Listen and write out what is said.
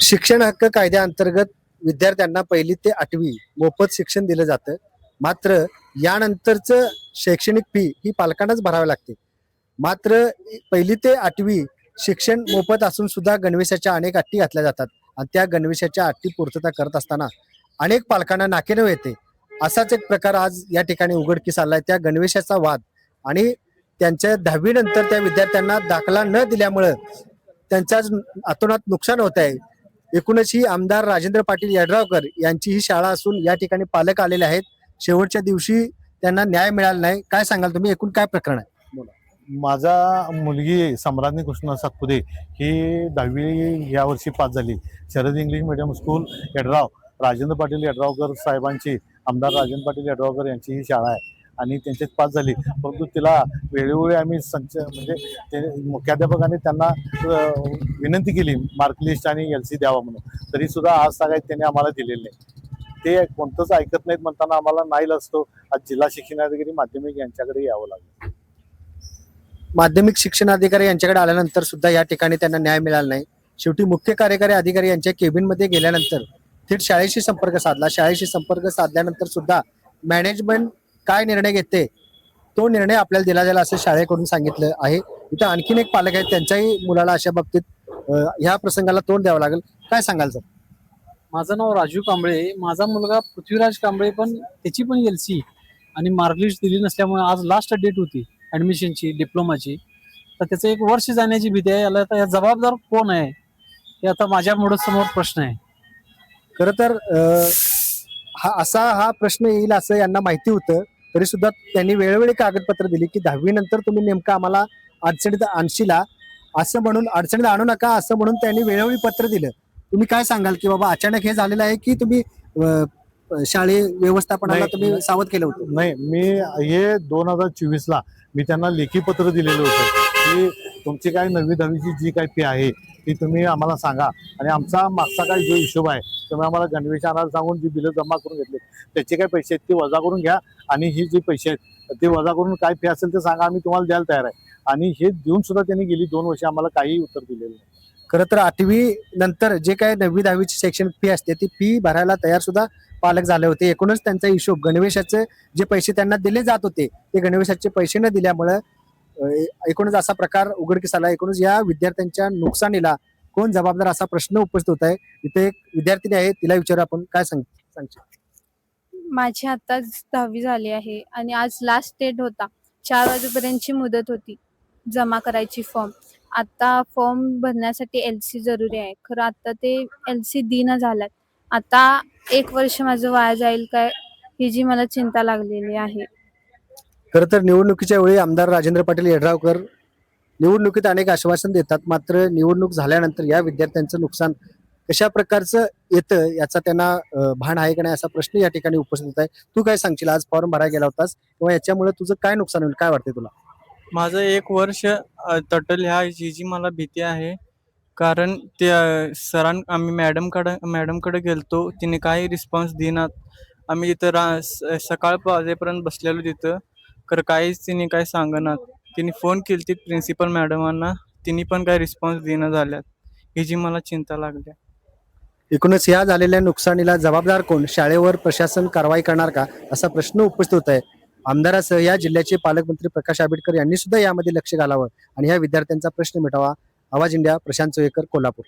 शिक्षण हक्क कायद्याअंतर्गत विद्यार्थ्यांना पहिली ते 8वी मोफत शिक्षण दिलं जातं. मात्र यानंतरचं शैक्षणिक फी ही पालकांनाच भरावी लागते. मात्र पहिली ते 8वी शिक्षण मोफत असून सुद्धा गणवेशाच्या अनेक अटी घातल्या जातात आणि त्या गणवेशाच्या अटी पूर्तता करत असताना अनेक पालकांना नाकेनऊ येते. असाच एक प्रकार आज या ठिकाणी उघडकीस आलाय. त्या गणवेशाचा वाद आणि त्यांच्या 10वी नंतर त्या विद्यार्थ्यांना दाखला न दिल्यामुळं त्यांच्या अतोनात नुकसान होत आहे. एकूणच ही आमदार राजेंद्र पाटील यड्रावकर यांची ही शाळा असून या ठिकाणी पालक आलेले आहेत. शेवटच्या दिवशी त्यांना न्याय मिळाला नाही. काय सांगाल तुम्ही, एकूण काय प्रकरण आहे? माझा मुलगी सम्राज्ञी कृष्ण सातपुते ही 10वी यावर्षी पास झाली. Sharad English medium school Yadrav, Rajendra Patil Yadravkar साहेबांची, आमदार राजेंद्र पाटील यड्रावकर यांची ही शाळा आहे आणि त्यांच्यात पास झाली. परंतु तिला वेळोवेळी आम्ही म्हणजे ते मुख्याध्यापकांनी त्यांना विनंती केली मार्कलिस्ट आणि LC द्यावा म्हणून, तरी सुद्धा आज सगळ्यात त्यांनी आम्हाला दिलेले नाही. ते कोणतंच ऐकत नाहीत म्हणताना आम्हाला नाईलाज असतो आज जिल्हा शिक्षणाधिकारी माध्यमिक यांच्याकडे यावं लागलं. माध्यमिक शिक्षणाधिकारी यांच्याकडे आल्यानंतर सुद्धा या ठिकाणी त्यांना न्याय मिळाला नाही. शेवटी मुख्य कार्यकारी अधिकारी यांच्या केबिनमध्ये गेल्यानंतर थेट शाळेशी संपर्क साधला. शाळेशी संपर्क साधल्यानंतर सुद्धा मॅनेजमेंट काय निर्णय घेते तो निर्णय आपल्याला दिला जाईल असं शाळेकडून सांगितलं आहे. इथं आणखीन एक पालक आहेत, त्यांच्याही मुलाला अशा बाबतीत ह्या प्रसंगाला तोंड द्यावं लागेल. काय सांगाल सर? माझं नाव राजू कांबळे, माझा मुलगा पृथ्वीराज कांबळे, पण त्याची पण LC आणि मार्कलिस्ट दिली नसल्यामुळे आज लास्ट डेट होती ऍडमिशनची, डिप्लोमाची. तर त्याचं 1 वर्ष जाण्याची भीती आहे. याला आता जबाबदार कोण आहे हे आता माझ्या समोर प्रश्न आहे. खरं तर हा प्रश्न येईल असं यांना माहिती होतं, तरी सुद्धा त्यांनी वेळोवेळी कागदपत्र दिली की 10वी नंतर तुम्ही नेमकं आम्हाला अडचणीत आणशीला असं म्हणून, अडचणीत आणू नका असं म्हणून त्यांनी वेळोवेळी पत्र दिलं. तुम्ही काय सांगाल की बाबा अचानक हे झालेलं आहे की तुम्ही शाळे व्यवस्थापनाला तुम्ही सावध केलं होतं? नाही, मी हे 2024ला मी त्यांना लेखी पत्र दिलेलं होतं की तुमची काय 9वी 10वीची जी काही फी आहे ती तुम्ही आम्हाला सांगा आणि आमचा मागचा काय जो हिशोब आहे तुम्ही आम्हाला गणवेश आणायला सांगून जी बिलं जमा करून घेतले त्याचे काय पैसे आहेत ते वजा करून घ्या आणि ही जी पैसे आहेत ते वजा करून काय फी असेल ते सांगा, आम्ही तुम्हाला द्यायला तयार आहे. आणि हे देऊन सुद्धा त्यांनी गेली 2 वर्ष आम्हाला काही उत्तर दिलेलं नाही. खरं तर 8वी नंतर जे काही 9वी 10वीची शैक्षणिक फी असते ती फी भरायला तयार सुद्धा पालक झाले होते. एकूणच त्यांचा हिशोब, गणवेशाचे जे पैसे त्यांना दिले जात होते ते गणवेशाचे पैसे न दिल्यामुळे एकूणच असा प्रकार उघडकीस आला. एकूणच या विद्यार्थ्यांच्या नुकसानीला कोण जबाबदार असा प्रश्न उपस्थित होत आहे. इथे एक विद्यार्थिनी आहे, तिला विचारू आपण. काय सांगशील? माझी आताच 10वी झाली आहे आणि आज लास्ट डेट होता. 4 वाजेपर्यंतची मुदत होती जमा करायची फॉर्म. आता फॉर्म भरण्यासाठी LC जरुरी आहे. खरं आता ते LC देणं झाल्यात. आता 1 वर्ष माझं वाया जाईल काय ही जी मला चिंता लागलेली आहे. खरं तर निवडणुकीच्या वेळी आमदार राजेंद्र पाटील यड्रावकर निवडणुकीत अनेक आश्वासन देतात, मात्र निवडणूक झाल्यानंतर या विद्यार्थ्यांचं नुकसान कशा प्रकारचं येतं याचा त्यांना भान आहे का नाही असा प्रश्न या ठिकाणी उपस्थित होत आहे. तू काय सांगशील? आज फॉर्म भरायला गेला होतास किंवा याच्यामुळे तुझं काय नुकसान होईल, काय वाटतंय तुला? माझं 1 वर्ष तटल ह्या जी मला भीती आहे. कारण ते आम्ही मॅडमकडे गेलतो, तिने काही रिस्पॉन्स देणार. आम्ही इथं सकाळ वाजेपर्यंत बसलेलो तिथं, खरं काहीच तिने काय सांगणार. तिने फोन केली प्रिन्सिपल मॅडमांना, तिने पण काही रिस्पॉन्स देणं झाल्यात. ही जी मला चिंता लागली. एकूणच या झालेल्या नुकसानीला जबाबदार कोण? शाळेवर प्रशासन कारवाई करणार का असा प्रश्न उपस्थित होत आहे. आमदारासह या जिल्ह्याचे पालकमंत्री प्रकाश आंबेडकर यांनी सुद्धा यामध्ये लक्ष घालावं आणि या विद्यार्थ्यांचा प्रश्न मिटावा. आवाज इंडिया, प्रशांत सोयेकर, कोल्हापूर.